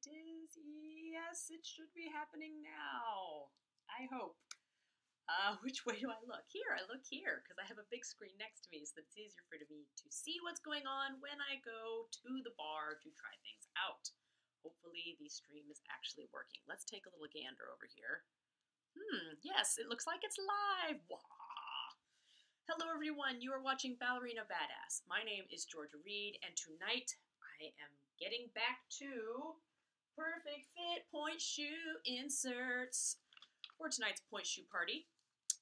It is, yes, it should be happening now. I hope. Which way do I look? Here, I look here because I have a big screen next to me so that it's easier for me to see what's going on when I go to the bar to try things out. Hopefully the stream is actually working. Let's take a little gander over here. Yes, it looks like it's live. Wah! Hello everyone, you are watching Ballerina Badass. My name is Georgia Reed and tonight I am getting back to Perfect Fit Pointe shoe inserts for tonight's pointe shoe party.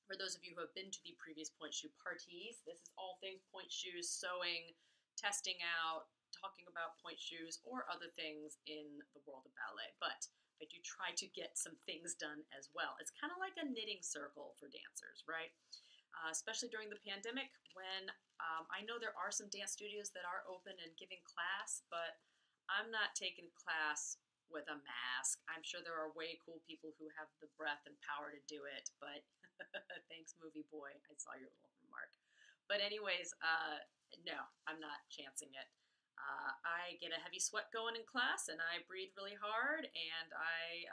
For those of you who have been to the previous pointe shoe parties, this is all things pointe shoes, sewing, testing out, talking about pointe shoes, or other things in the world of ballet. But I do try to get some things done as well. It's kind of like a knitting circle for dancers, right? Especially during the pandemic when I know there are some dance studios that are open and giving class, but I'm not taking class with a mask. I'm sure there are way cool people who have the breath and power to do it, but thanks, movie boy. I saw your little remark. But anyways, no, I'm not chancing it. I get a heavy sweat going in class, and I breathe really hard, and I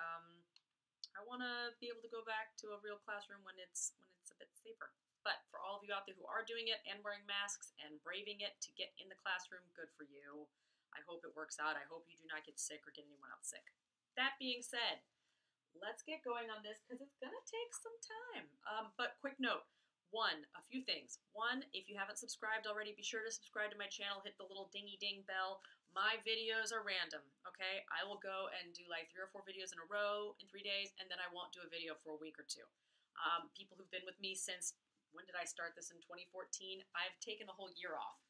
want to be able to go back to a real classroom when it's a bit safer. But for all of you out there who are doing it and wearing masks and braving it to get in the classroom, good for you. I hope it works out. I hope you do not get sick or get anyone else sick. That being said, let's get going on this because it's going to take some time. But quick note, a few things. One, if you haven't subscribed already, be sure to subscribe to my channel. Hit the little dingy ding bell. My videos are random, okay? I will go and do like 3 or 4 videos in a row in 3 days, and then I won't do a video for a week or 2. People who've been with me since, when did I start this, in 2014? I've taken a whole year off,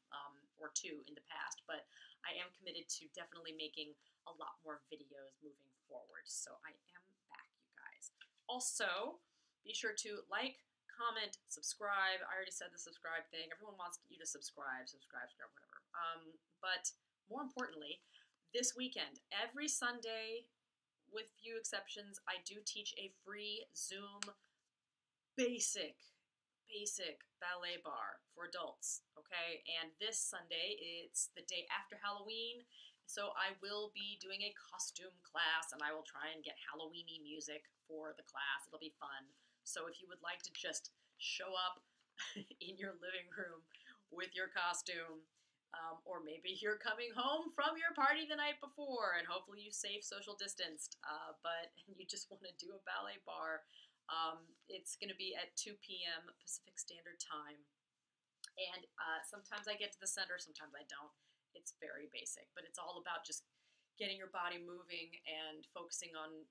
or 2 in the past, but I am committed to definitely making a lot more videos moving forward. So I am back, you guys. Also, be sure to like, comment, subscribe. I already said the subscribe thing. Everyone wants you to subscribe, whatever. But more importantly, this weekend, every Sunday, with few exceptions, I do teach a free Zoom basic ballet bar for adults, okay? And this Sunday, it's the day after Halloween, so I will be doing a costume class, and I will try and get Halloween-y music for the class. It'll be fun. So if you would like to just show up in your living room with your costume, or maybe you're coming home from your party the night before, and hopefully you safe social distanced, but you just want to do a ballet bar, it's going to be at 2 p.m. Pacific Standard Time, and sometimes I get to the center, sometimes I don't. It's very basic, but it's all about just getting your body moving and focusing on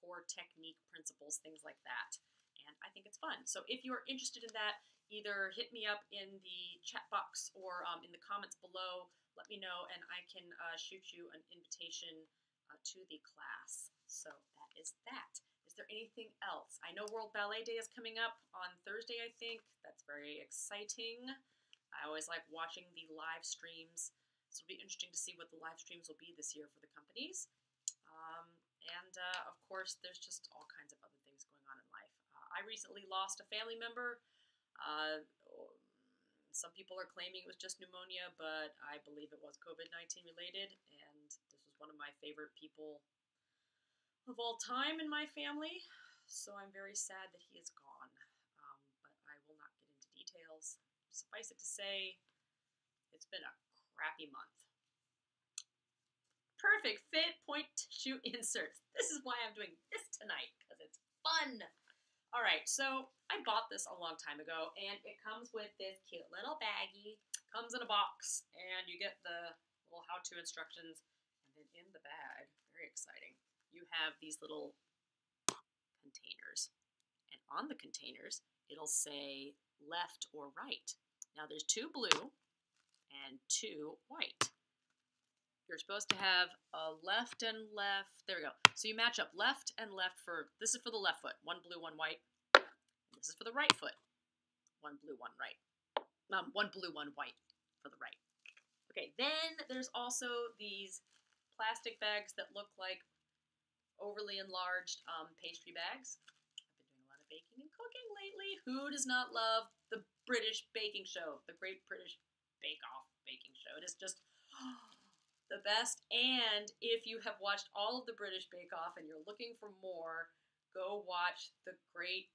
core technique principles, things like that, and I think it's fun. So if you're interested in that, either hit me up in the chat box or in the comments below, let me know, and I can shoot you an invitation to the class. So that is that. Is there anything else? I know World Ballet Day is coming up on Thursday, I think. That's very exciting. I always like watching the live streams. So it'll be interesting to see what the live streams will be this year for the companies. And of course, there's just all kinds of other things going on in life. I recently lost a family member. Some people are claiming it was just pneumonia, but I believe it was COVID-19 related. And this was one of my favorite people of all time in my family. So I'm very sad that he is gone. But I will not get into details. Suffice it to say, it's been a crappy month. Perfect Fit Pointe shoe inserts. This is why I'm doing this tonight, because it's fun. All right, so I bought this a long time ago, and it comes with this cute little baggie. Comes in a box, and you get the little how-to instructions. And then in the bag, very exciting, you have these little containers. And on the containers, it'll say left or right. Now there's 2 blue and 2 white. You're supposed to have a left and left. There we go. So you match up left and left for, this is for the left foot. 1 blue, 1 white. And this is for the right foot. 1 blue, 1 right. 1 blue, 1 white for the right. Okay, then there's also these plastic bags that look like overly enlarged pastry bags. I've been doing a lot of baking and cooking lately. Who does not love the British baking show? The Great British Bake Off baking show. It is just The best. And if you have watched all of the British Bake Off and you're looking for more, go watch the Great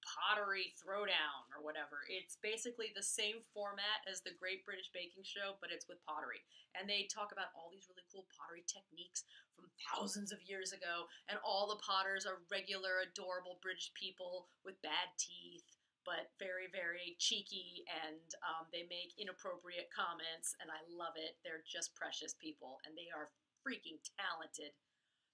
Pottery Throwdown or whatever. It's basically the same format as the Great British Baking Show, but it's with pottery. And they talk about all these really cool pottery techniques from thousands of years ago. And all the potters are regular, adorable British people with bad teeth, but very, very cheeky, and they make inappropriate comments, and I love it. They're just precious people, and they are freaking talented.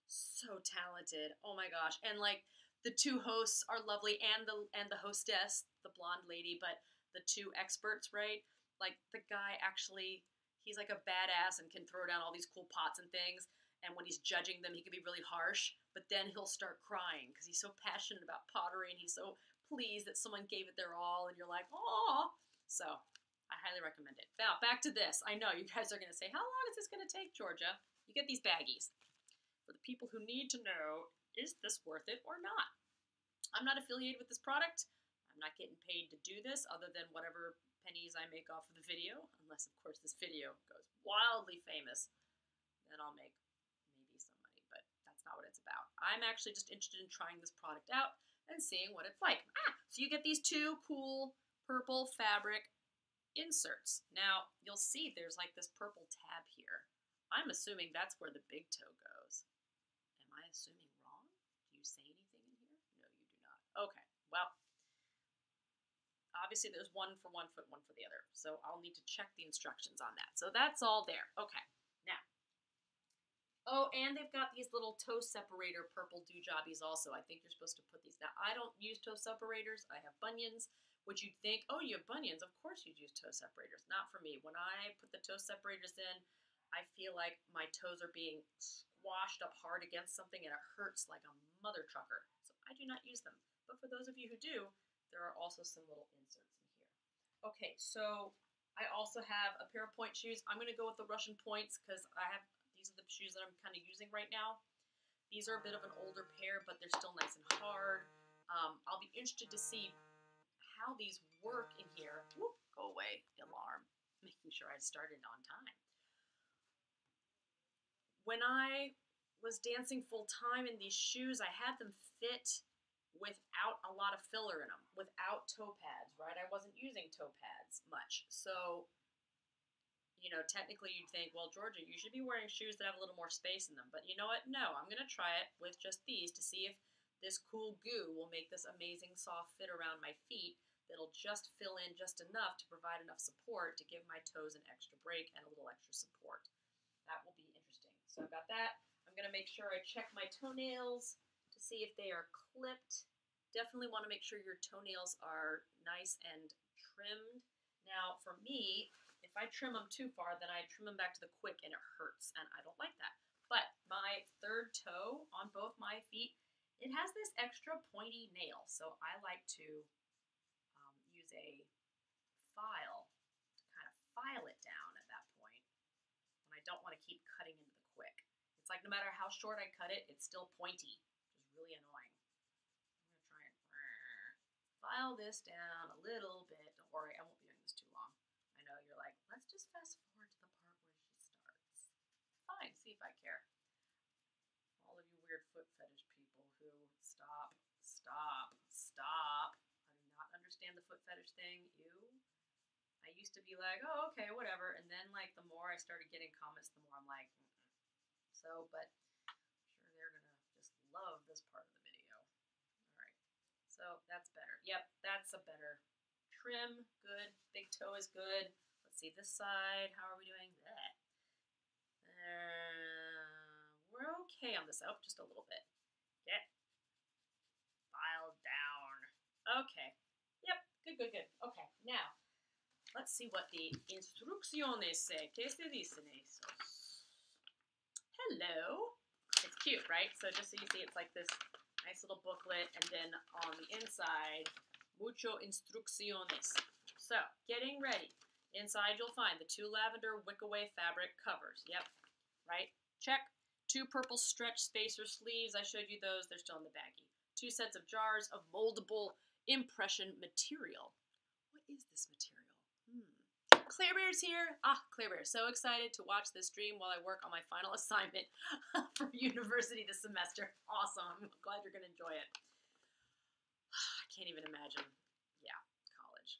So talented. Oh my gosh. And like the two hosts are lovely, and the hostess, the blonde lady, but the two experts, right? Like the guy actually, he's like a badass and can throw down all these cool pots and things. And when he's judging them, he can be really harsh, but then he'll start crying because he's so passionate about pottery and he's so pleased that someone gave it their all, and you're like, oh. So I highly recommend it. Now, back to this. I know you guys are going to say, how long is this going to take, Georgia? You get these baggies. For the people who need to know, is this worth it or not? I'm not affiliated with this product. I'm not getting paid to do this other than whatever pennies I make off of the video, unless, of course, this video goes wildly famous. Then I'll make maybe some money, but that's not what it's about. I'm actually just interested in trying this product out and seeing what it's like. So you get these two cool purple fabric inserts. Now, you'll see there's like this purple tab here. I'm assuming that's where the big toe goes. Am I assuming wrong? Do you say anything in here? No, you do not. Okay, well, obviously there's one for one foot, one for the other. So I'll need to check the instructions on that. So that's all there. Okay, now. Oh, and they've got these little toe separator purple doojobbies also. I think you're supposed to put these down. I don't use toe separators. I have bunions, which you'd think, oh, you have bunions. Of course you'd use toe separators. Not for me. When I put the toe separators in, I feel like my toes are being squashed up hard against something and it hurts like a mother trucker. So I do not use them. But for those of you who do, there are also some little inserts in here. Okay, so I also have a pair of pointe shoes. I'm going to go with the Russian points because these are the shoes that I'm kind of using right now. These are a bit of an older pair, but they're still nice and hard. I'll be interested to see how these work in here. Whoop, go away, alarm. Making sure I started on time. When I was dancing full time in these shoes, I had them fit without a lot of filler in them, without toe pads, right? I wasn't using toe pads much. So you know, technically you'd think, well, Georgia, you should be wearing shoes that have a little more space in them. But you know what? No, I'm going to try it with just these to see if this cool goo will make this amazing soft fit around my feet that'll just fill in just enough to provide enough support to give my toes an extra break and a little extra support. That will be interesting. So I've got that. I'm going to make sure I check my toenails to see if they are clipped. Definitely want to make sure your toenails are nice and trimmed. Now, for me, if I trim them too far, then I trim them back to the quick and it hurts, and I don't like that. But my third toe on both my feet, it has this extra pointy nail, so I like to use a file to kind of file it down at that point when I don't want to keep cutting into the quick. It's like no matter how short I cut it, it's still pointy, which is really annoying. I'm going to try and file this down a little bit. Don't worry, I won't be doing this too long. I know you're like, let's just fast forward to the part where she starts. Fine, see if I care. All of you weird foot fetish people who stop. I do not understand the foot fetish thing. Ew. I used to be like, oh, okay, whatever. And then, like, the more I started getting comments, the more I'm like, So, but I'm sure they're going to just love this part of the video. All right. So that's better. Yep, that's a better trim. Good. Big toe is good. Let's see this side. How are we doing? We're okay on this. Oh, just a little bit. Get filed down. Okay. Yep. Good. Okay. Now, let's see what the instrucciones say. ¿Qué se dicen esos? Hello. It's cute, right? So just so you see, it's like this nice little booklet, and then on the inside, mucho instrucciones. So, getting ready. Inside you'll find the 2 lavender wick-away fabric covers. Yep, right? Check. 2 purple stretch spacer sleeves. I showed you those. They're still in the baggie. 2 sets of jars of moldable impression material. What is this material? Claire Bear's here. Claire Bear, so excited to watch this stream while I work on my final assignment for university this semester. Awesome. I'm glad you're going to enjoy it. I can't even imagine. Yeah, college.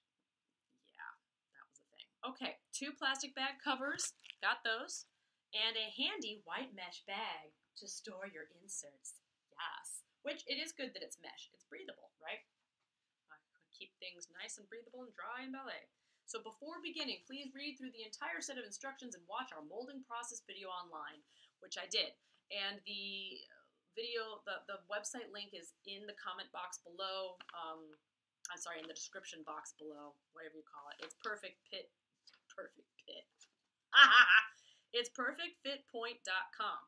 Yeah, that was a thing. Okay, 2 plastic bag covers. Got those. And a handy white mesh bag to store your inserts. Yes. Which, it is good that it's mesh. It's breathable, right? Keep things nice and breathable and dry in ballet. So before beginning, please read through the entire set of instructions and watch our molding process video online, which I did. And the video, the website link is in the comment box below. I'm sorry, in the description box below, whatever you call it. It's PerfectFit. It's PerfectFitPointe.com.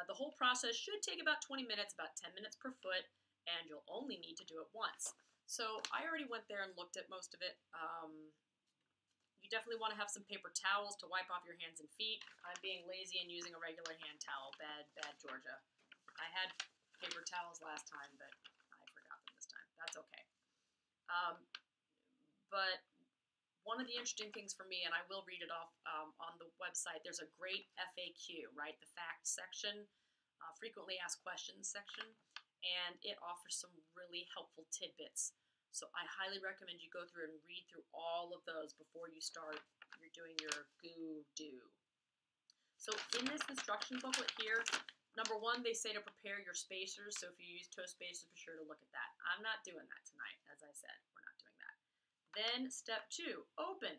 The whole process should take about 20 minutes, about 10 minutes per foot, and you'll only need to do it once. So I already went there and looked at most of it. You definitely want to have some paper towels to wipe off your hands and feet. I'm being lazy and using a regular hand towel. Bad Georgia. I had paper towels last time, but I forgot them this time. That's okay. But one of the interesting things for me, and I will read it off on the website, there's a great FAQ, right? The facts section, frequently asked questions section, and it offers some really helpful tidbits. So I highly recommend you go through and read through all of those before you start. You're doing your do. So in this instruction booklet here, number 1, they say to prepare your spacers. So if you use toe spacers, be sure to look at that. I'm not doing that tonight, as I said. We're not doing that. Then step 2, open.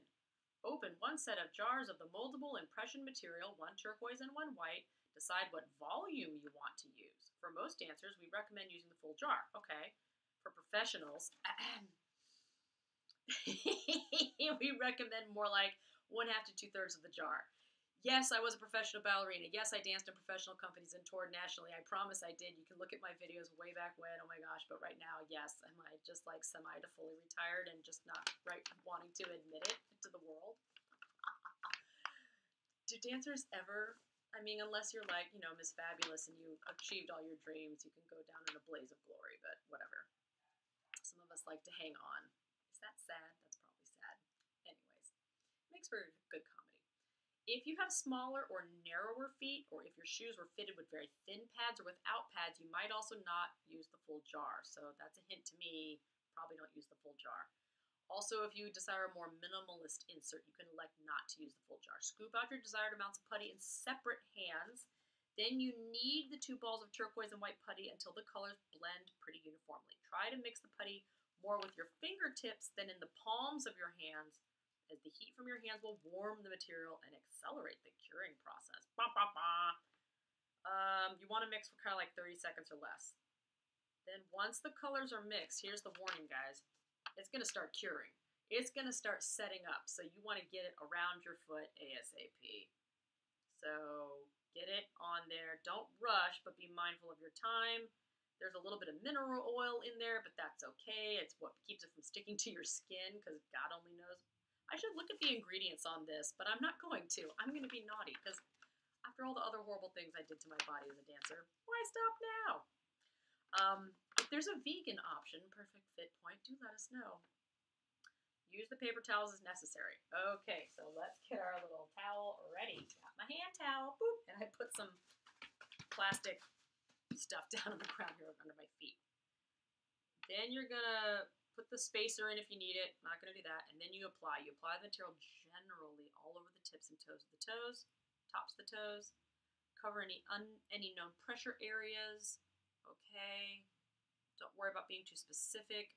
Open 1 set of jars of the moldable impression material, 1 turquoise and 1 white. Decide what volume you want to use. For most dancers, we recommend using the full jar. Okay. For professionals, we recommend more like 1/2 to 2/3 of the jar. Yes, I was a professional ballerina. Yes, I danced in professional companies and toured nationally. I promise I did. You can look at my videos way back when. Oh my gosh. But right now, yes, am I just like semi to fully retired and just not right wanting to admit it to the world? Do dancers ever, I mean, unless you're like, you know, Miss Fabulous and you achieved all your dreams, you can go down in a blaze of glory, but whatever. Some of us like to hang on. Is that sad? That's probably sad. Anyways, makes for good comedy. If you have smaller or narrower feet, or if your shoes were fitted with very thin pads or without pads, you might also not use the full jar. So that's a hint to me, probably don't use the full jar. Also, if you desire a more minimalist insert, you can elect not to use the full jar. Scoop out your desired amounts of putty in separate hands. Then you knead the 2 balls of turquoise and white putty until the colors blend pretty uniformly. Try to mix the putty more with your fingertips than in the palms of your hands, as the heat from your hands will warm the material and accelerate the curing process. You want to mix for kind of like 30 seconds or less. Then once the colors are mixed, here's the warning, guys. It's going to start curing. It's going to start setting up, so you want to get it around your foot ASAP. So get it on there. Don't rush, but be mindful of your time. There's a little bit of mineral oil in there, but that's okay. It's what keeps it from sticking to your skin, because God only knows. I should look at the ingredients on this, but I'm not going to. I'm going to be naughty, because after all the other horrible things I did to my body as a dancer, why stop now? If there's a vegan option, PerfectFit Pointe, do let us know. Use the paper towels as necessary. Okay, so let's get our little towel ready. Got my hand towel, boop, and I put some plastic stuff down on the ground here under my feet. Then you're gonna put the spacer in if you need it. I'm not gonna do that. And then you apply. You apply the material generally all over the tips and toes of the toes, tops of the toes. Cover any known pressure areas. Okay. Don't worry about being too specific.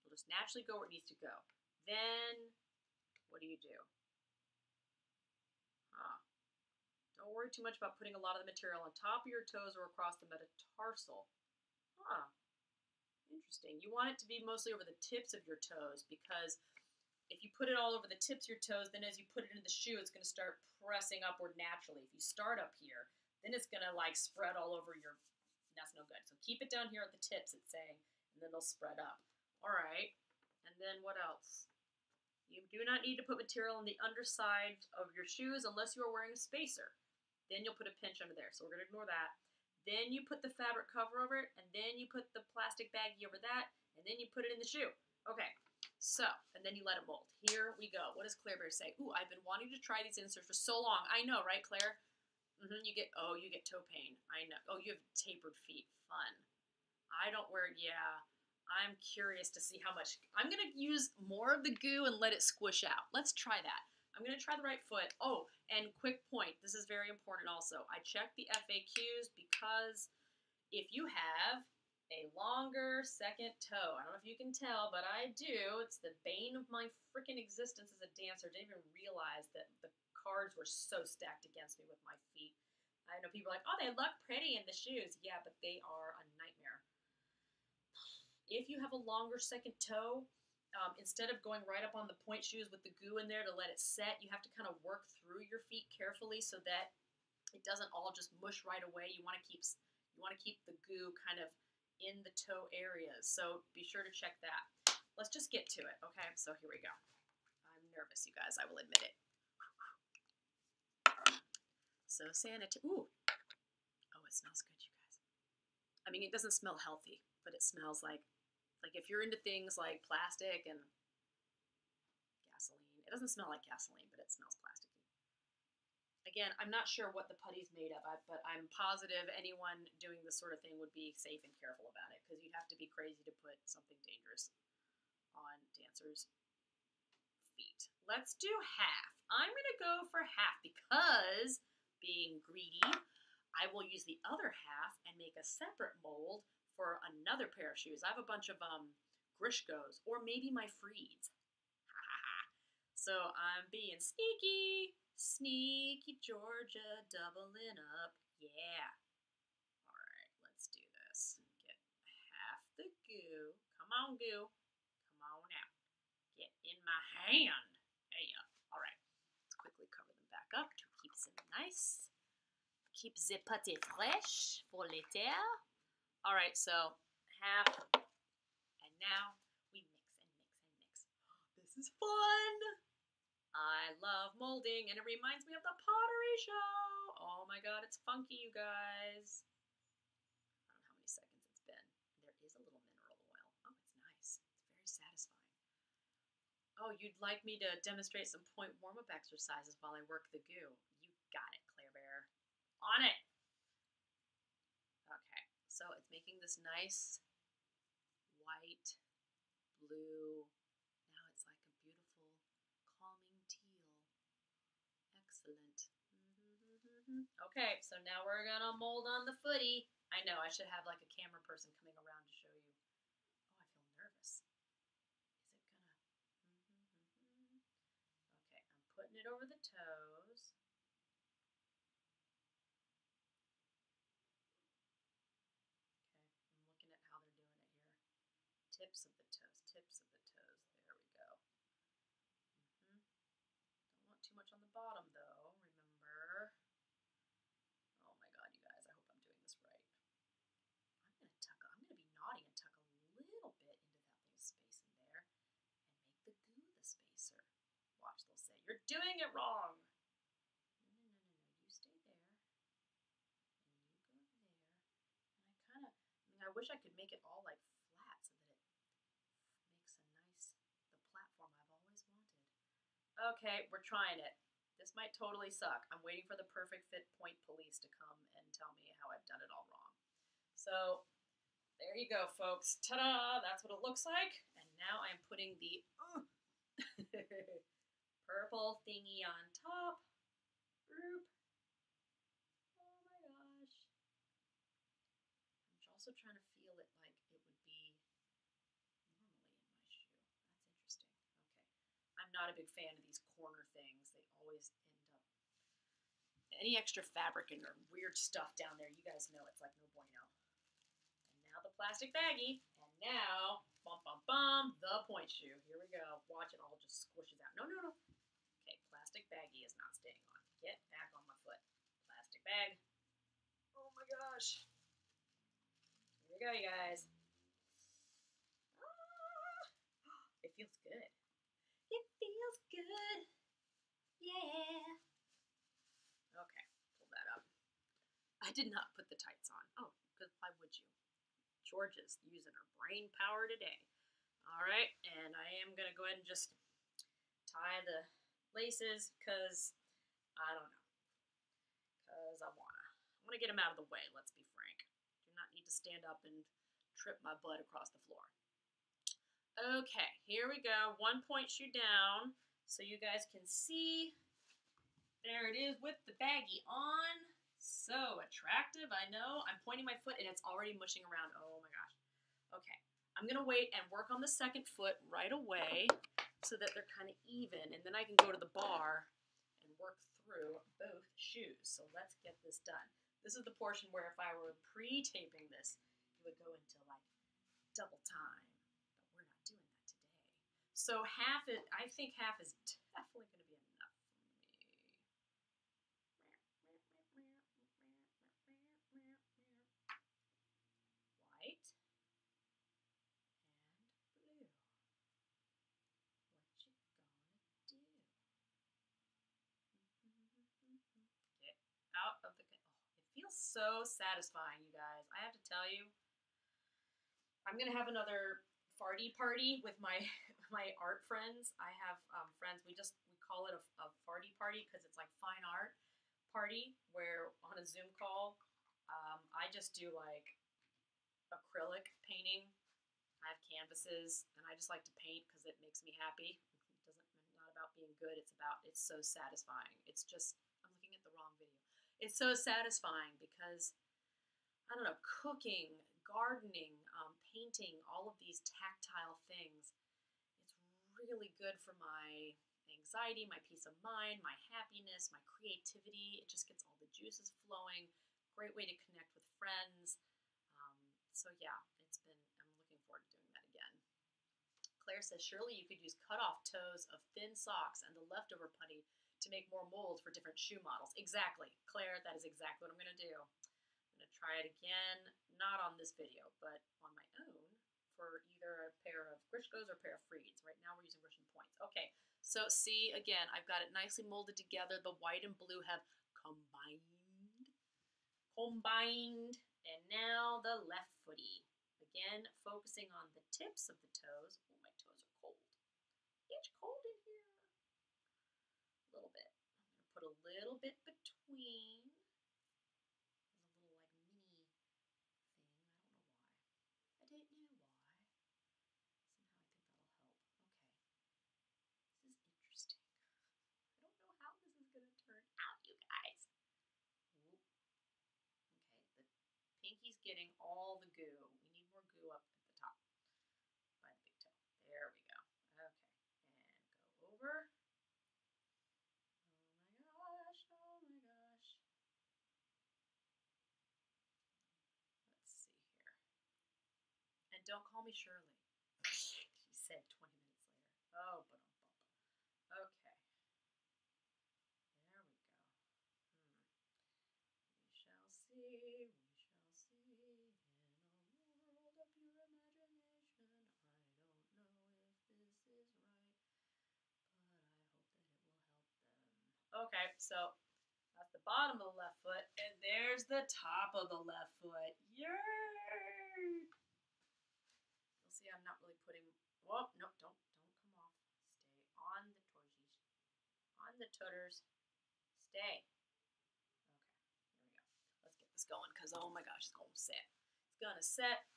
It'll just naturally go where it needs to go. Then, what do? Don't worry too much about putting a lot of the material on top of your toes or across the metatarsal. Interesting. You want it to be mostly over the tips of your toes, because if you put it all over the tips of your toes, then as you put it into the shoe, it's going to start pressing upward naturally. If you start up here, then it's going to like spread all over your, that's no good. So keep it down here at the tips, it's saying, and then it'll spread up. All right. And then what else? You do not need to put material on the underside of your shoes unless you are wearing a spacer. Then you'll put a pinch under there. So we're going to ignore that. Then you put the fabric cover over it, and then you put the plastic baggie over that, and then you put it in the shoe. Okay. So, and then you let it mold. Here we go. What does Claire Bear say? Ooh, I've been wanting to try these inserts for so long. I know, right, Claire? You get toe pain. I know. Oh, you have tapered feet. Fun. I don't wear, yeah. I'm curious to see how much. I'm going to use more of the goo and let it squish out. Let's try that. I'm going to try the right foot. Oh, and quick point. This is very important also. I checked the FAQs because if you have a longer second toe, I don't know if you can tell, but I do. It's the bane of my freaking existence as a dancer. I didn't even realize that the cards were so stacked against me with my feet. I know people are like, oh, they look pretty in the shoes. Yeah, but they are a nightmare. If you have a longer second toe, instead of going right up on the point shoes with the goo in there to let it set, you have to kind of work through your feet carefully so that it doesn't all just mush right away. You want to keep the goo kind of in the toe areas. So be sure to check that. Let's just get to it. Okay, so here we go. I'm nervous, you guys. I will admit it. So ooh. Oh, it smells good, you guys. I mean, it doesn't smell healthy, but it smells like if you're into things like plastic and gasoline, it doesn't smell like gasoline, but it smells plasticky. Again, I'm not sure what the putty's made of, but I'm positive anyone doing this sort of thing would be safe and careful about it, because you'd have to be crazy to put something dangerous on dancers' feet. Let's do half. I'm going to go for half because, being greedy, I will use the other half and make a separate mold for another pair of shoes. I have a bunch of Grishkos, or maybe my Freeds. So I'm being sneaky. Sneaky Georgia, doubling up. Yeah. All right, let's do this. Get half the goo. Come on, goo. Come on out. Get in my hand. There you go. All right. Let's quickly cover them back up to keep them nice. Keep the putty fresh for later. All right, so half, and now we mix and mix and mix. This is fun. I love molding, and it reminds me of the pottery show. Oh my God, it's funky, you guys. I don't know how many seconds it's been. There is a little mineral oil. Oh, it's nice. It's very satisfying. Oh, you'd like me to demonstrate some point warm-up exercises while I work the goo. You got it, Claire Bear. On it. Okay, so it's making this nice white, blue. Now it's like a beautiful, calming teal. Excellent. Okay, so now we're gonna mold on the footy. I know, I should have like a camera person coming around to show you. Oh, I feel nervous. Is it gonna? Okay, I'm putting it over the toes. Okay, I'm looking at how they're doing it here. Tips of the toes, tips of the toes. There we go. Don't want too much on the bottom though, remember. Oh my God, you guys, I hope I'm doing this right. I'm gonna be naughty and tuck a little bit into that little space in there and make the goo the spacer. Watch, they'll say, you're doing it wrong. No, you stay there. And you go there. And I wish I could make it all like flat so that it makes the platform I've always wanted. Okay, we're trying it. This might totally suck. I'm waiting for the PerfectFit Pointe police to come and tell me how I've done it all wrong. So there you go, folks. Ta-da! That's what it looks like. And now I'm putting the purple thingy on top. Group. Oh my gosh. I'm also trying to feel it like it would be normally in my shoe. That's interesting. Okay. I'm not a big fan of these corner things. They always end up... Any extra fabric and weird stuff down there, you guys know it's like no bueno. And now the plastic baggie. And now, bum, bum, bum, the point shoe. Here we go. Watch it all just squishes out. No. Okay, plastic baggie is not staying on. Get back on my foot. Plastic bag. Oh my gosh. Here we go, you guys. It feels good. It feels good. Yeah. Okay, pull that up. I did not put the tights on. Oh, because why would you? Georgia's using her brain power today. All right, and I am going to go ahead and just tie the laces because I don't know, because I want to get them out of the way, let's be frank. Do not need to stand up and trip my butt across the floor. Okay, here we go. 1 point shoe down so you guys can see. There it is with the baggie on. So attractive, I know. I'm pointing my foot and it's already mushing around. Oh my gosh. Okay, I'm gonna wait and work on the second foot right away so that they're kind of even, and then I can go to the bar and work through both shoes. So let's get this done. This is the portion where if I were pre-taping this, it would go into like double time, but we're not doing that today. So I think half is definitely going to be enough for me. White and blue. What you gonna do? Get out of the... Oh, it feels so satisfying, you guys. I have to tell you, I'm going to have another farty party with my art friends. I have friends, we call it a farty party because it's like fine art party where on a Zoom call, I just do like acrylic painting. I have canvases and I just like to paint because it makes me happy. It's not about being good. It's so satisfying. It's just, I'm looking at the wrong video. It's so satisfying because, I don't know, cooking, gardening, painting, all of these tactile things, it's really good for my anxiety, my peace of mind, my happiness, my creativity. It just gets all the juices flowing. Great way to connect with friends. So yeah, I'm looking forward to doing that again. Claire says, surely you could use cut-off toes of thin socks and the leftover putty to make more molds for different shoe models. Exactly, Claire, that is exactly what I'm going to do. I'm going to try it again, not on this video, but on my own for either a pair of Grishkos or a pair of Freeds. Right now we're using Grisham Points. Okay, so see, again, I've got it nicely molded together. The white and blue have combined. And now the left footy. Again, focusing on the tips of the toes. Oh, my toes are cold. It's cold in here. A little bit. I'm going to put a little bit between. There's a little like mini thing. I don't know why. Somehow I think that'll help. Okay. This is interesting. I don't know how this is going to turn out, you guys. Ooh. Okay, the pinky's getting all the goo. We need more goo up at the top by the big toe. There we go. Okay, and go over. Oh my gosh, oh my gosh. Let's see here. And don't call me Shirley, she said 20 minutes later. Oh, but okay. There we go. We shall see. In a world of pure imagination. I don't know if this is right, but I hope that it will help them. Okay, so that's the bottom of the left foot, and there's the top of the left foot. Yay! You'll see I'm not really putting, whoa, nope, don't come off. Stay on the toesies, on the tutters. Stay. Okay, here we go. Let's get this going because, oh my gosh, it's going to set. It's going to set.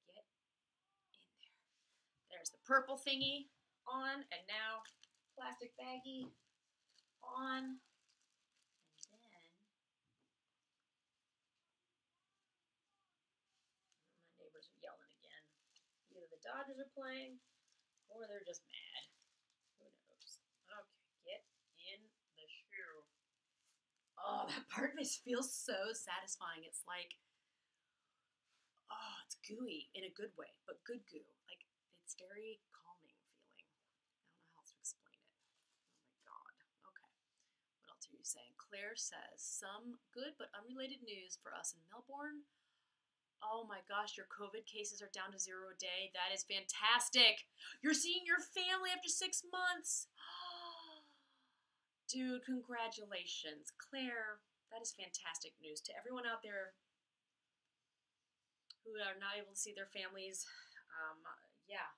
Okay, get in there. There's the purple thingy on, and now plastic baggie on. And then my neighbors are yelling again. Either the Dodgers are playing or they're just mad. Who knows? Okay, get in the shoe. Oh, that part feels so satisfying. It's like, oh, it's gooey in a good way, but good goo. Like, it's very calming feeling. I don't know how else to explain it. Oh my God. Okay. What else are you saying? Claire says, some good but unrelated news for us in Melbourne. Oh my gosh, your COVID cases are down to 0 a day. That is fantastic. You're seeing your family after 6 months. Dude, congratulations. Claire, that is fantastic news. To everyone out there who are not able to see their families, Um, yeah,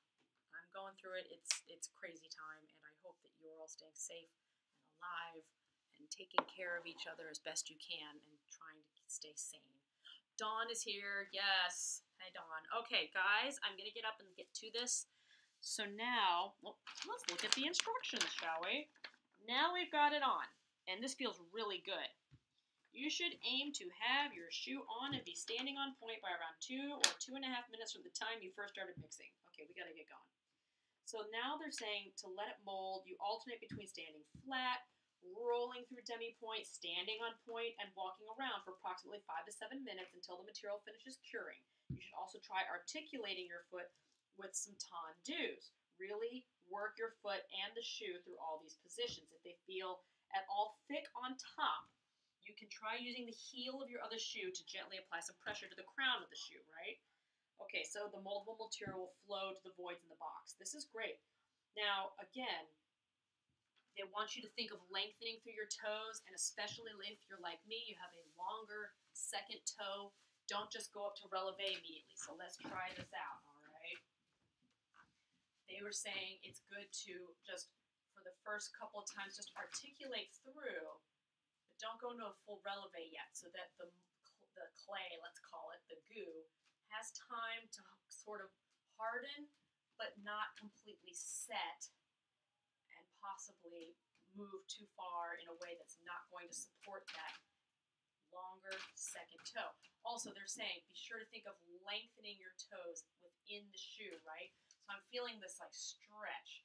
I'm going through it. It's crazy time, and I hope that you're all staying safe and alive and taking care of each other as best you can and trying to stay sane. Dawn is here. Yes. Hi, Dawn. Okay, guys, I'm going to get up and get to this. So now, well, let's look at the instructions, shall we? Now we've got it on, and this feels really good. You should aim to have your shoe on and be standing on point by around 2 or 2.5 minutes from the time you first started mixing. Okay, we got to get going. So now they're saying to let it mold, you alternate between standing flat, rolling through demi-point, standing on point, and walking around for approximately 5 to 7 minutes until the material finishes curing. You should also try articulating your foot with some tendus. Really work your foot and the shoe through all these positions. If they feel at all thick on top, you can try using the heel of your other shoe to gently apply some pressure to the crown of the shoe, right? Okay, so the moldable material will flow to the voids in the box. This is great. Now, again, they want you to think of lengthening through your toes, and especially if you're like me, you have a longer second toe. Don't just go up to releve immediately. So let's try this out, all right? They were saying it's good to just, for the first couple of times, just articulate through, but don't go into a full releve yet, so that the clay, let's call it, the goo, has time to sort of harden, but not completely set, and possibly move too far in a way that's not going to support that longer second toe. Also, they're saying be sure to think of lengthening your toes within the shoe, right? So I'm feeling this like stretch.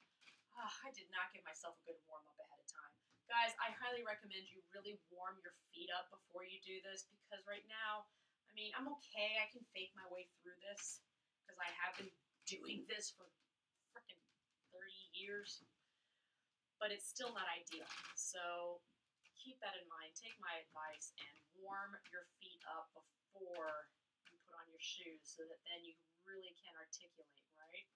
I did not give myself a good warm up ahead of time. Guys, I highly recommend you really warm your feet up before you do this, because right now, I mean, I'm okay. I can fake my way through this because I have been doing this for freaking 30 years, but it's still not ideal. So keep that in mind. Take my advice and warm your feet up before you put on your shoes so that then you really can articulate, right?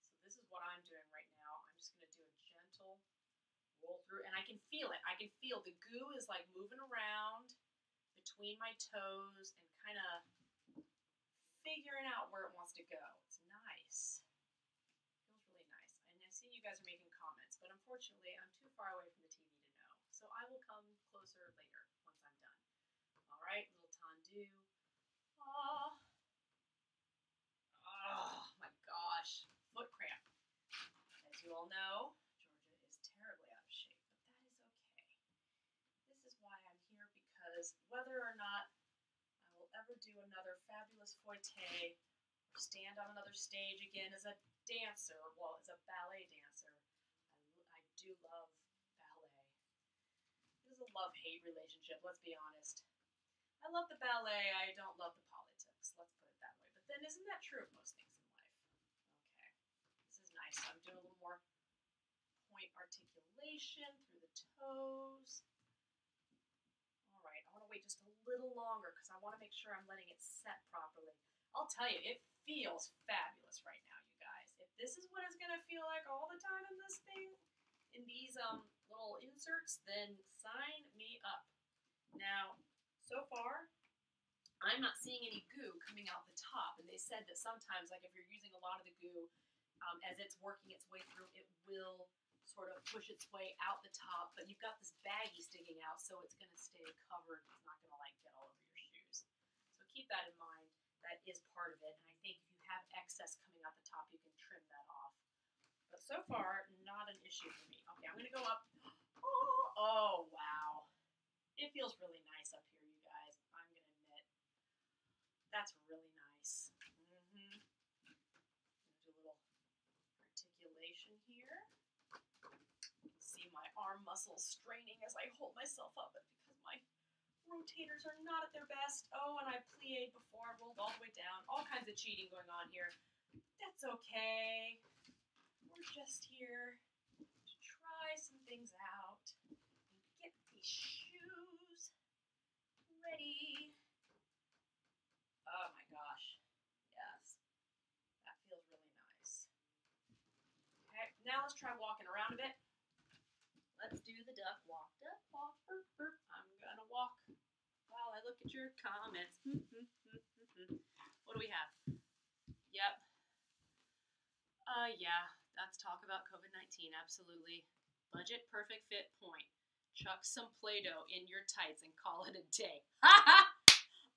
So this is what I'm doing right now. I'm just going to do a gentle roll through, and I can feel it. I can feel the goo is like moving around between my toes and kind of figuring out where it wants to go. It's nice. Feels really nice. And I see you guys are making comments, but unfortunately I'm too far away from the TV to know. So I will come closer later once I'm done. All right, little tendu. Oh, my gosh. Foot cramp. As you all know, Georgia is terribly out of shape, but that is okay. This is why I'm here, because whether or not I will ever do another fabulous Pointe or stand on another stage again as a dancer, well, as a ballet dancer, I do love ballet. It is a love-hate relationship, let's be honest. I love the ballet, I don't love the politics, let's put it that way. But then isn't that true of most things in life? Okay, this is nice. So I'm doing a little more point articulation through the toes. All right, I want to wait just a little longer because I want to make sure I'm letting it set properly. I'll tell you, it feels fabulous right now, you guys. If this is what it's going to feel like all the time in this thing, in these little inserts, then sign me up. Now, so far, I'm not seeing any goo coming out the top, and they said that sometimes, like if you're using a lot of the goo, as it's working its way through, it will sort of push its way out the top, but you've got this baggie sticking out, so it's going to stay covered. It's not going to like get all over your shoes. So keep that in mind. That is part of it, and I think if you have excess coming out the top, you can trim that off. But so far, not an issue for me. Okay, I'm going to go up. Oh, wow. It feels really nice up here, you guys. I'm going to admit. That's really nice. I'm going to do a little articulation here. You can see my arm muscles straining as I hold myself up, but because my rotators are not at their best. Oh, and I plied before, I rolled all the way down. All kinds of cheating going on here. That's okay. We're just here to try some things out and get these shoes ready. Oh my gosh. Yes. That feels really nice. Okay, now let's try walking around a bit. Let's do the duck walk. Duck walk. Burp, burp. I'm gonna walk while I look at your comments. What do we have? Yep. Yeah, let's talk about COVID-19. Absolutely. Budget perfect fit point. Chuck some Play-Doh in your tights and call it a day.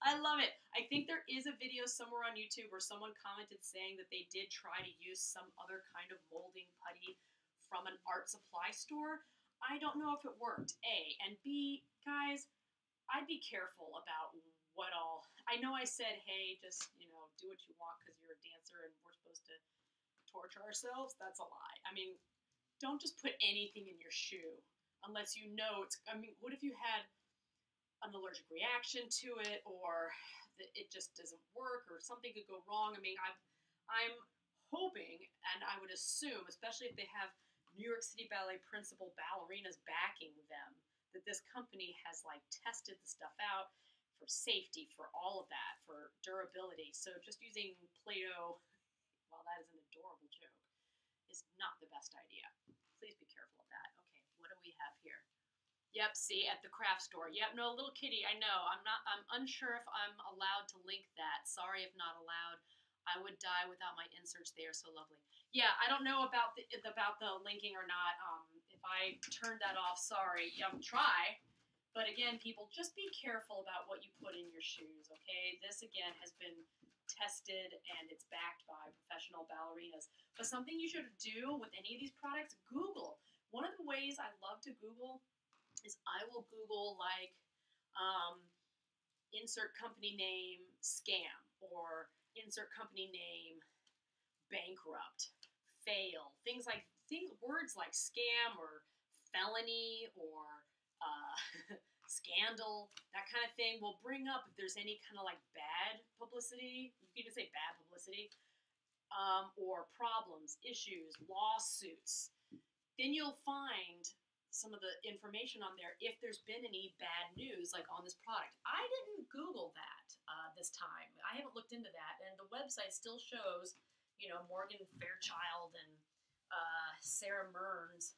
I love it. I think there is a video somewhere on YouTube where someone commented saying that they did try to use some other kind of molding putty from an art supply store. I don't know if it worked, A. And B, guys, I'd be careful about what all. I know I said, hey, just, do what you want because you're a dancer and we're supposed to torture ourselves. That's a lie. I mean, don't just put anything in your shoe unless you know it's. I mean, what if you had an allergic reaction to it, or it just doesn't work, or something could go wrong? I mean, I'm hoping, and I would assume, especially if they have New York City Ballet principal ballerinas backing them, that this company has tested the stuff out for safety, for all of that, for durability. So just using Play-Doh, while that is an adorable joke, is not the best idea. Please be careful of that. Okay, what do we have here? Yep, see, at the craft store. Yep, no, little kitty, I know. I'm unsure if I'm allowed to link that. Sorry if not allowed. I would die without my inserts. They are so lovely. Yeah, I don't know about the linking or not. If I turned that off, sorry. Try. But again, people, just be careful about what you put in your shoes, okay? This, again, has been tested and it's backed by professional ballerinas. But something you should do with any of these products, Google. One of the ways I love to Google is I will Google insert company name scam, or insert company name bankrupt, fail, words like scam or felony or scandal, that kind of thing will bring up if there's any kind of bad publicity. You can even say bad publicity, or problems, issues, lawsuits. Then you'll find some of the information on there if there's been any bad news on this product. I didn't Google that this time. I haven't looked into that, and the website still shows, Morgan Fairchild and Sarah Mearns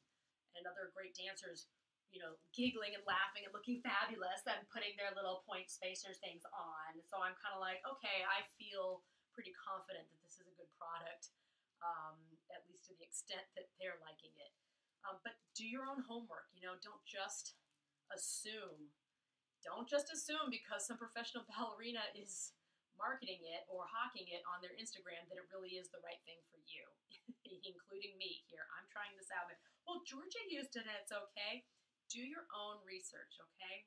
and other great dancers, giggling and laughing and looking fabulous and putting their little point spacers things on. So I'm kind of like, okay, I feel pretty confident that this is a good product, at least to the extent that they're liking it. But do your own homework. Don't just assume. Don't just assume because some professional ballerina is marketing it or hawking it on their Instagram that it really is the right thing for you, including me here. I'm trying this out. Well, Georgia used it and it's okay. Do your own research, okay?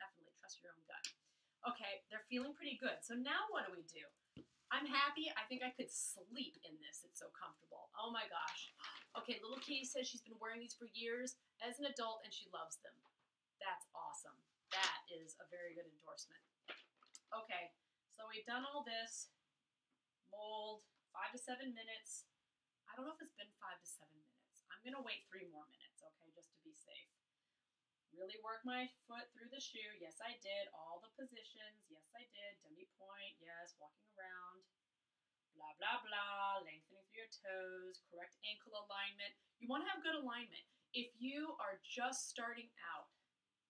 Definitely trust your own gut. Okay, they're feeling pretty good. So now what do? I'm happy. I think I could sleep in this. It's so comfortable. Oh my gosh. Okay, little Kitty says she's been wearing these for years as an adult and she loves them. That's awesome. That is a very good endorsement. Okay, so we've done all this. Mold, 5 to 7 minutes. I don't know if it's been 5 to 7 minutes. I'm going to wait 3 more minutes, okay, just to be safe. Really work my foot through the shoe. Yes, I did. All the positions. Yes, I did. Demi point. Yes, walking around. Blah, blah, blah. Lengthening through your toes. Correct ankle alignment. You want to have good alignment. If you are just starting out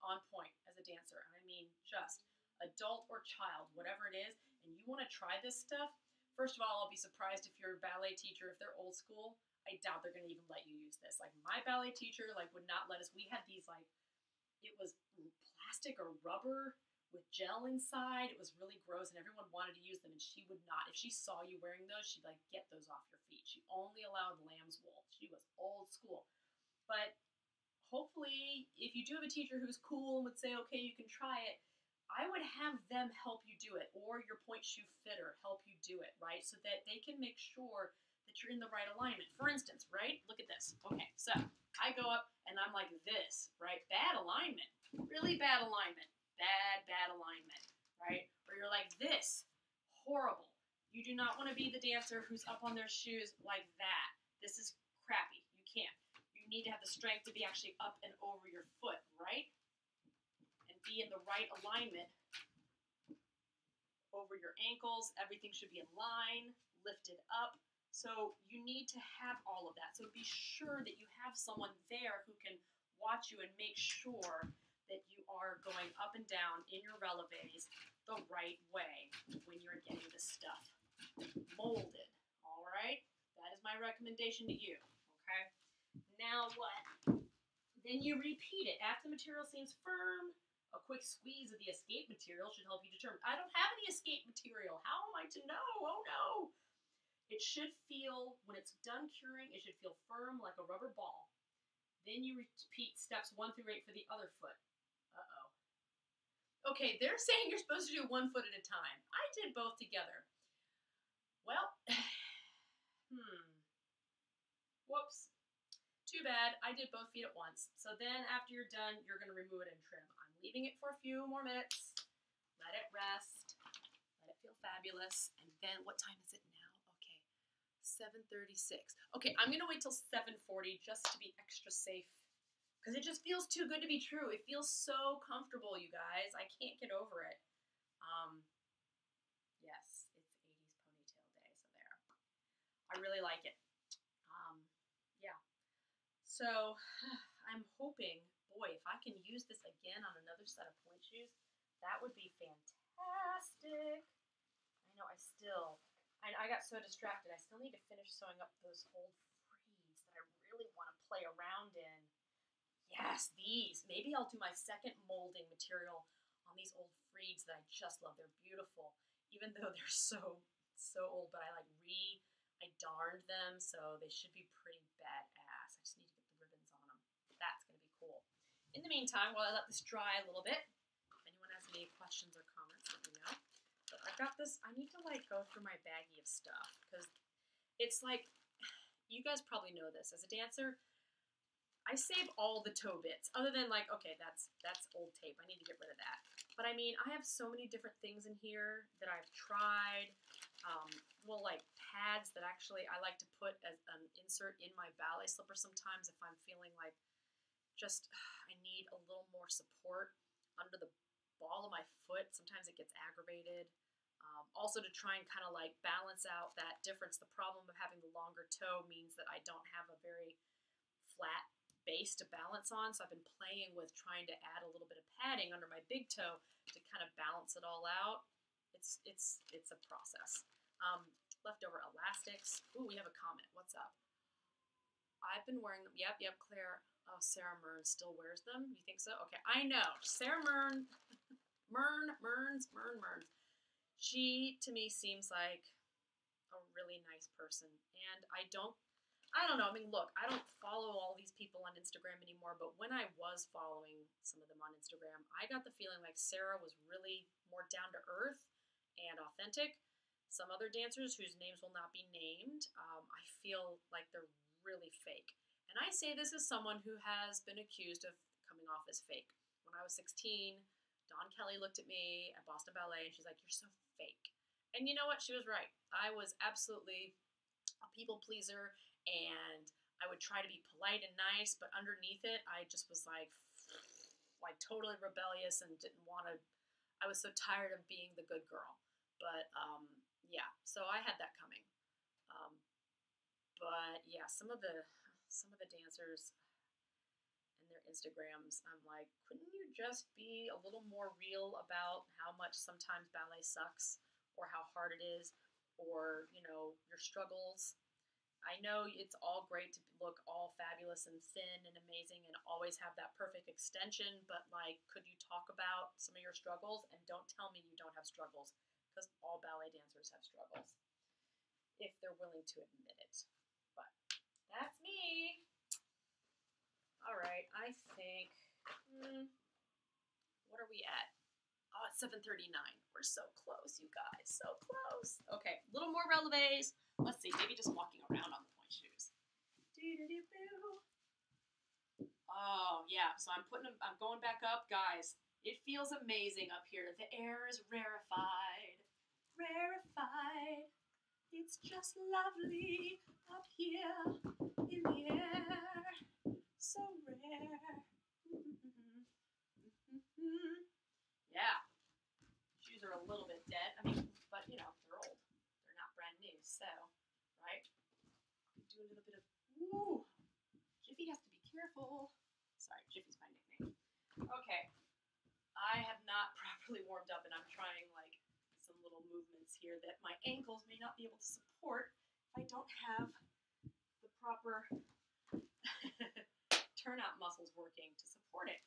on point as a dancer, I mean just adult or child, whatever it is, and you want to try this stuff, first of all, I'll be surprised if you're a ballet teacher, if they're old school. I doubt they're going to even let you use this. My ballet teacher, would not let us. We had these, it was plastic or rubber with gel inside. It was really gross, and everyone wanted to use them, and she would not. If she saw you wearing those, she'd get those off your feet. She only allowed lambswool. She was old school. But hopefully, if you do have a teacher who's cool and would say, okay, you can try it, I would have them help you do it, or your point shoe fitter help you do it, right? So that they can make sure that you're in the right alignment. For instance, right? Look at this. Okay, so I go up and I'm like this, right? Bad alignment. Really bad alignment. Bad alignment, right? Or you're like this. Horrible. You do not want to be the dancer who's up on their shoes like that. This is crappy. You can't. You need to have the strength to be actually up and over your foot, right? And be in the right alignment over your ankles. Everything should be in line, lifted up. So you need to have all of that. So be sure that you have someone there who can watch you and make sure that you are going up and down in your releves the right way when you're getting this stuff molded. All right? That is my recommendation to you, okay? Now what? Then you repeat it. After the material seems firm, a quick squeeze of the escape material should help you determine. I don't have any escape material. How am I to know? Oh no. It should feel, when it's done curing, it should feel firm like a rubber ball. Then you repeat steps 1 through 8 for the other foot. Uh-oh. Okay, they're saying you're supposed to do 1 foot at a time. I did both together. Well, whoops. Too bad, I did both feet at once. So then after you're done, you're gonna remove it and trim. I'm leaving it for a few more minutes. Let it rest. Let it feel fabulous. And then, what time is it now? Okay, 7:36. Okay, I'm gonna wait till 7:40 just to be extra safe. Because it just feels too good to be true. It feels so comfortable, you guys. I can't get over it. Yes, it's 80s ponytail day, so there. I really like it. Yeah. So, I'm hoping, boy, if I can use this again on another set of pointe shoes, that would be fantastic. I know I got so distracted. I still need to finish sewing up those old frees that I really want to play around in. Yes, these. Maybe I'll do my second molding material on these old freeds that I just love. They're beautiful, even though they're so old, but I darned them, so they should be pretty badass. I just need to get the ribbons on them. That's going to be cool. In the meantime, while I let this dry a little bit, if anyone has any questions or comments, let me know. But I've got this, I need to like go through my baggie of stuff, because it's like, you guys probably know this. As a dancer, I save all the toe bits, other than like, okay, that's old tape. I need to get rid of that. But I mean, I have so many different things in here that I've tried. Well, like pads that actually I like to put as an insert in my ballet slipper sometimes if I'm feeling like just I need a little more support under the ball of my foot. Sometimes it gets aggravated. Also to try and kind of like balance out that difference. The problem of having the longer toe means that I don't have a very flat base to balance on, so I've been playing with trying to add a little bit of padding under my big toe to kind of balance it all out. It's a process. Leftover elastics. Ooh, we have a comment. What's up? I've been wearing them. Yep, Claire. Oh, Sarah Mern still wears them. You think so? Okay, I know. Sarah Mern. Mern. She, to me, seems like a really nice person. And I don't know. I mean, look, I don't follow all these people on Instagram anymore, but when I was following some of them on Instagram, I got the feeling like Sarah was really more down to earth and authentic. Some other dancers whose names will not be named, I feel like they're really fake. And I say this as someone who has been accused of coming off as fake. When I was 16, Dawn Kelly looked at me at Boston Ballet and she's like, "You're so fake." And you know what? She was right. I was absolutely a people pleaser, and I would try to be polite and nice, but underneath it, I just was like totally rebellious and didn't want to. I was so tired of being the good girl. But yeah, so I had that coming. But yeah, some of the dancers and their Instagrams, I'm like, couldn't you just be a little more real about how much sometimes ballet sucks, or how hard it is, or your struggles? I know it's all great to look all fabulous and thin and amazing and always have that perfect extension, but like, could you talk about some of your struggles? And don't tell me you don't have struggles, because all ballet dancers have struggles, if they're willing to admit it. But that's me. All right, I think, what are we at? Oh, it's 7:39. We're so close, you guys, so close. Okay, a little more releves. Let's see, maybe just walking around on the pointe shoes. Oh, yeah, so I'm going back up. Guys, it feels amazing up here. The air is rarefied. Rarefied. It's just lovely up here in the air. So rare. Yeah. Shoes are a little bit dead. I mean, but they're old. They're not brand new, so, right? Do a little bit of, woo. Jiffy has to be careful. Sorry, Jiffy's my nickname. Okay. I have not properly warmed up, and I'm trying like some little movements here that my ankles may not be able to support if I don't have proper turnout muscles working to support it.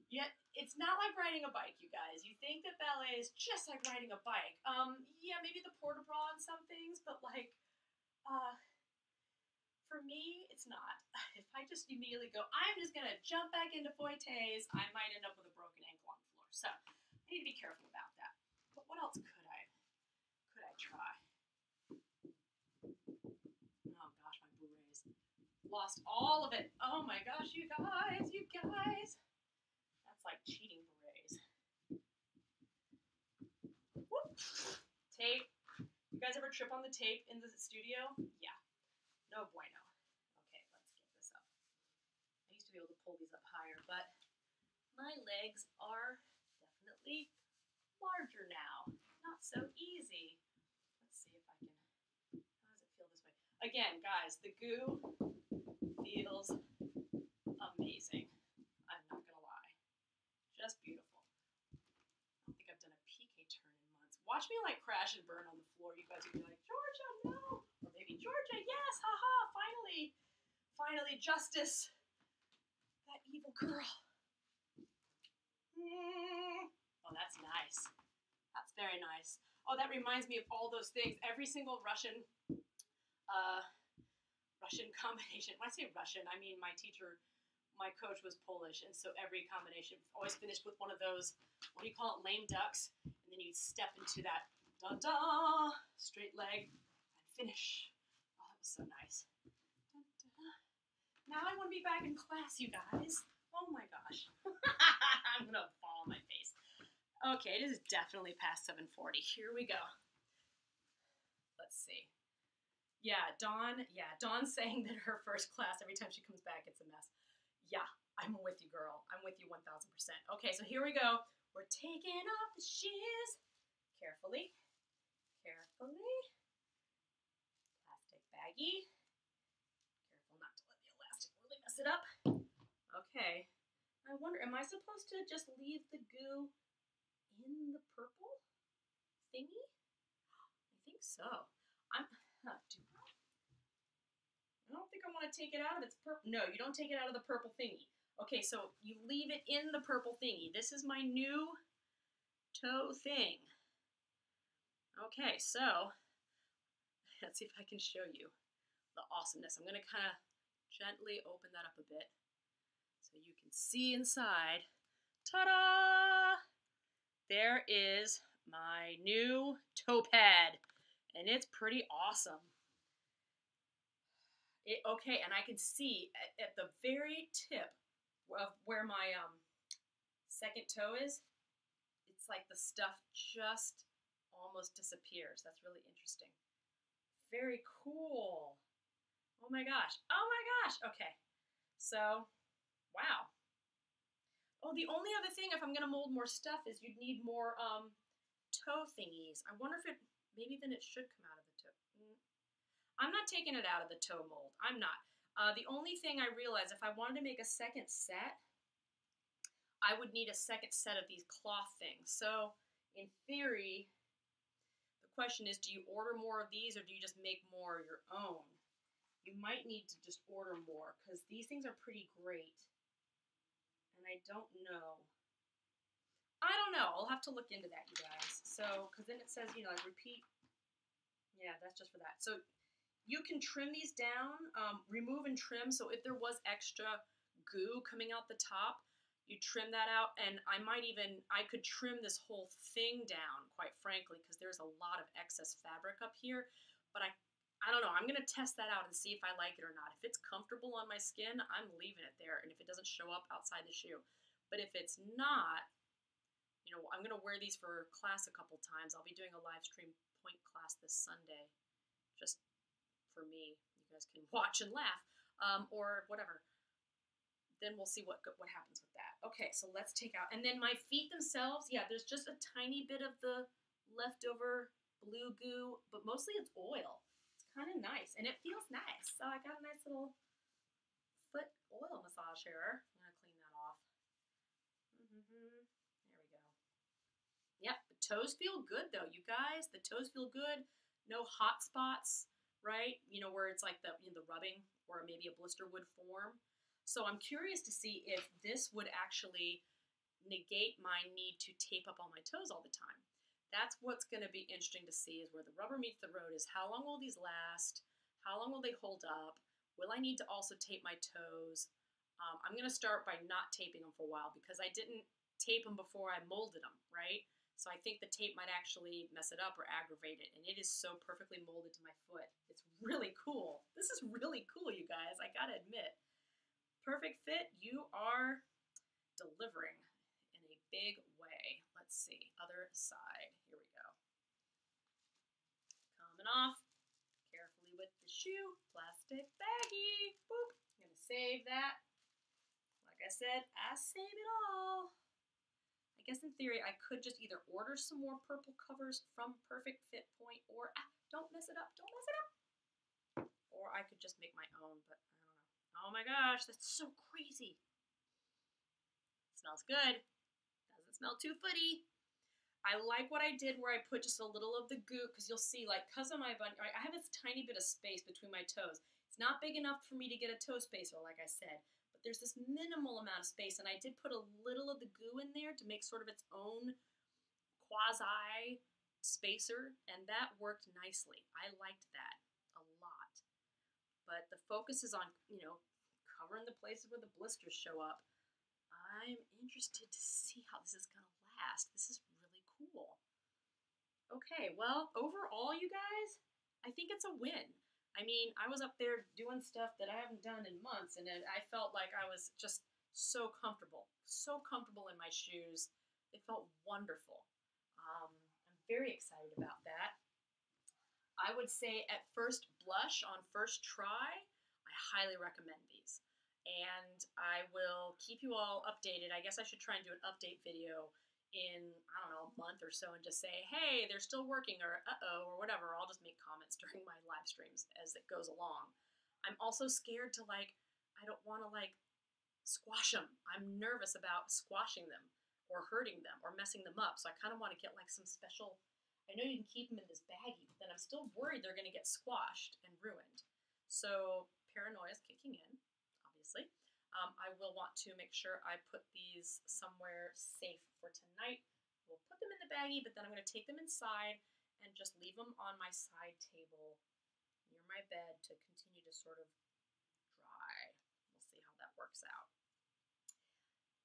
Yet it's not like riding a bike, you guys. You think that ballet is just like riding a bike. Yeah, maybe the port-de-bras and some things, but like, for me, it's not. If I just immediately go, I'm just gonna jump back into pointes, I might end up with a broken ankle on the floor. So I need to be careful about that. But what else could I try? Oh gosh, my berets. Lost all of it. Oh my gosh, you guys. That's like cheating berets. Whoop. Tape. You guys ever trip on the tape in the studio? Yeah. No bueno. Okay, let's get this up. I used to be able to pull these up higher, but my legs are definitely larger now. Not so easy. Let's see if I can, how does it feel this way? Again, guys, the goo feels amazing. I'm not gonna lie. Just beautiful. I don't think I've done a PK turn in months. Watch me like crash and burn on the floor. You guys will be like, Georgia, no. Or maybe Georgia, yes, haha, finally justice. That evil girl. Oh, that's nice. That's very nice. Oh, that reminds me of all those things. Every single Russian combination. When I say Russian, I mean my coach was Polish, and so every combination always finished with one of those, what do you call it, lame ducks, and then you'd step into that da-da, straight leg, and finish. Oh, that was so nice. Da-da. Now I want to be back in class, you guys. Oh my gosh. I'm going to fall on my face. Okay, it is definitely past 7:40. Here we go. Let's see. Dawn's saying that her first class, every time she comes back, it's a mess. Yeah, I'm with you, girl. I'm with you 1,000%. Okay, so here we go. We're taking off the shoes. Carefully. Plastic baggie. Careful not to let the elastic really mess it up. Okay. I wonder, am I supposed to just leave the goo in the purple thingy? I think so. I don't think I want to take it out of its purple. No, you don't take it out of the purple thingy. Okay, so you leave it in the purple thingy. This is my new toe thing. Okay, so let's see if I can show you the awesomeness. I'm going to kind of gently open that up a bit so you can see inside. Ta-da! There is my new toe pad, and it's pretty awesome. Okay, and I can see at the very tip of where my second toe is, it's like the stuff just almost disappears. That's really interesting. Very cool. Oh my gosh. Okay, so, wow. Oh, the only other thing, if I'm going to mold more stuff, is you'd need more toe thingies. I wonder if maybe then it should come out of the toe. I'm not taking it out of the toe mold. I'm not. The only thing I realized, if I wanted to make a second set, I would need a second set of these cloth things. So, in theory, the question is, do you order more of these or do you just make more of your own? You might need to just order more because these things are pretty great. And I don't know. I'll have to look into that, you guys. So, because then it says, like repeat. Yeah, that's just for that. So, you can trim these down, remove and trim. So if there was extra goo coming out the top, you trim that out. And I could trim this whole thing down, quite frankly, because there's a lot of excess fabric up here. But I don't know. I'm going to test that out and see if I like it or not. If it's comfortable on my skin, I'm leaving it there. And if it doesn't show up outside the shoe. But if it's not, I'm going to wear these for class a couple times. I'll be doing a live stream point class this Sunday. Just for me, you guys can watch and laugh, or whatever. Then we'll see what happens with that. Okay, so let's take out, and then my feet themselves, yeah, there's just a tiny bit of the leftover blue goo, but mostly it's oil. It's kind of nice, and it feels nice. So I got a nice little foot oil massage here. I'm gonna clean that off. There we go. Yep, the toes feel good though, you guys. The toes feel good. No hot spots. right? You know, where it's like the rubbing or maybe a blister would form. So I'm curious to see if this would actually negate my need to tape up all my toes all the time. That's what's going to be interesting to see, is where the rubber meets the road, is how long will these last? How long will they hold up? Will I need to also tape my toes? I'm going to start by not taping them for a while because I didn't tape them before I molded them, right? So I think the tape might actually mess it up or aggravate it, and it is so perfectly molded to my foot. It's really cool. This is really cool, you guys, I gotta admit. Perfect Fit, you are delivering in a big way. Let's see, other side. Here we go. Coming off carefully with the shoe, plastic baggie. Boop. I'm gonna save that. Like I said, I save it all. I guess in theory, I could just either order some more purple covers from Perfect Fit Pointe, or don't mess it up, don't mess it up. Or I could just make my own, but I don't know. Oh my gosh, that's so crazy. Smells good. Doesn't smell too footy. I like what I did where I put just a little of the goo, because you'll see, like, because of my bunny, I have this tiny bit of space between my toes. It's not big enough for me to get a toe spacer, like I said. There's this minimal amount of space, and I did put a little of the goo in there to make sort of its own quasi spacer, and that worked nicely. I liked that a lot. But the focus is on, covering the places where the blisters show up. I'm interested to see how this is going to last. This is really cool. Okay, well, overall, you guys, I think it's a win. I mean, I was up there doing stuff that I haven't done in months, and I felt like I was just so comfortable in my shoes. It felt wonderful. I'm very excited about that. I would say at first blush, on first try, I highly recommend these. And I will keep you all updated. I guess I should try and do an update video in, I don't know, a month or so and just say, hey, they're still working, or uh-oh, or whatever. I'll just make comments during my live streams as it goes along. I'm also scared to, I don't want to, squash them. I'm nervous about squashing them or hurting them or messing them up. So I kind of want to get, some special, I know you can keep them in this baggie, but then I'm still worried they're going to get squashed and ruined. So paranoia is kicking in, obviously. I will want to make sure I put these somewhere safe for tonight. We'll put them in the baggie, but then I'm going to take them inside and just leave them on my side table near my bed to continue to sort of dry. We'll see how that works out.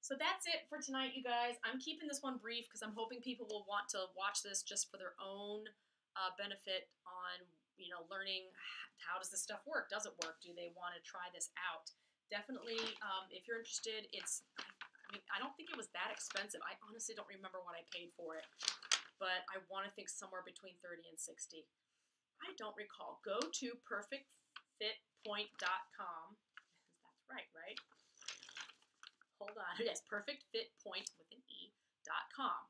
So that's it for tonight, you guys. I'm keeping this one brief because I'm hoping people will want to watch this just for their own benefit on, learning how does this stuff work? Does it work? Do they want to try this out? Definitely, if you're interested, I don't think it was that expensive. I honestly don't remember what I paid for it, but I want to think somewhere between $30 and $60. I don't recall. Go to PerfectFitPointe.com. That's right? Hold on. Yes, PerfectFitPointe with an E.com.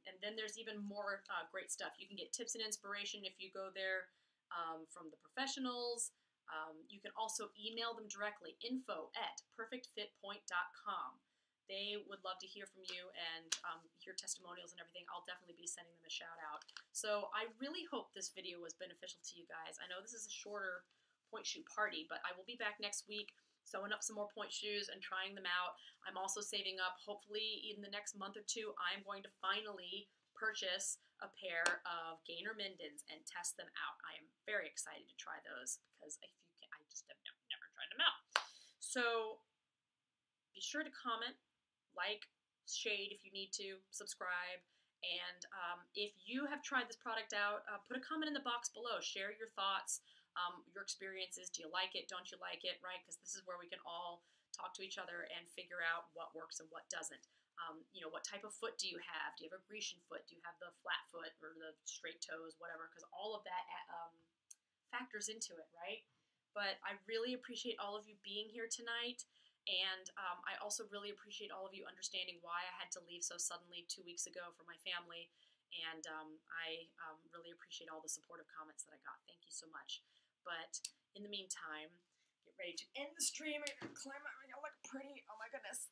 And then there's even more great stuff. You can get tips and inspiration if you go there from the professionals. You can also email them directly, info@perfectfitpointe.com. They would love to hear from you and hear testimonials and everything. I'll definitely be sending them a shout out. So I really hope this video was beneficial to you guys. I know this is a shorter pointe shoe party, but I will be back next week sewing up some more pointe shoes and trying them out. I'm also saving up, hopefully in the next month or two, I'm going to finally purchase a pair of Gainer Mindens and test them out. I am very excited to try those because I just have never tried them out. So be sure to comment, like, shade if you need to, subscribe, and if you have tried this product out, put a comment in the box below. Share your thoughts, your experiences. Do you like it? Don't you like it? Right? Because this is where we can all talk to each other and figure out what works and what doesn't. What type of foot do you have? Do you have a Grecian foot? Do you have the flat foot or the straight toes, whatever? Because all of that factors into it, right? But I really appreciate all of you being here tonight. And I also really appreciate all of you understanding why I had to leave so suddenly 2 weeks ago for my family. And I really appreciate all the supportive comments that I got. Thank you so much. But in the meantime, get ready to end the stream. I'm going to climb out. I look pretty. Oh my goodness.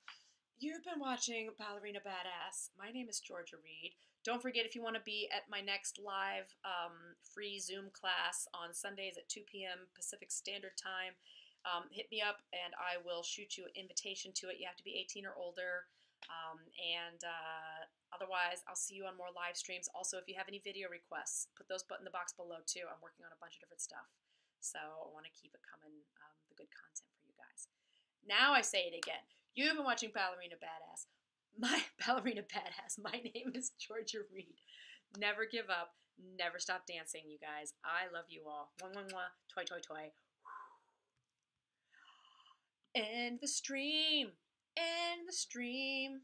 You've been watching Ballerina Badass. My name is Georgia Reed. Don't forget, if you want to be at my next live free Zoom class on Sundays at 2 p.m. Pacific Standard Time, hit me up and I will shoot you an invitation to it. You have to be 18 or older. Otherwise, I'll see you on more live streams. Also, if you have any video requests, put those in the box below too. I'm working on a bunch of different stuff. So I want to keep it coming, the good content for you guys. Now I say it again. You've been watching Ballerina Badass. My Ballerina Badass. My name is Georgia Reed. Never give up. Never stop dancing, you guys. I love you all. Mwah, mwah, mwah. Toy, toy, toy. End the stream. End the stream.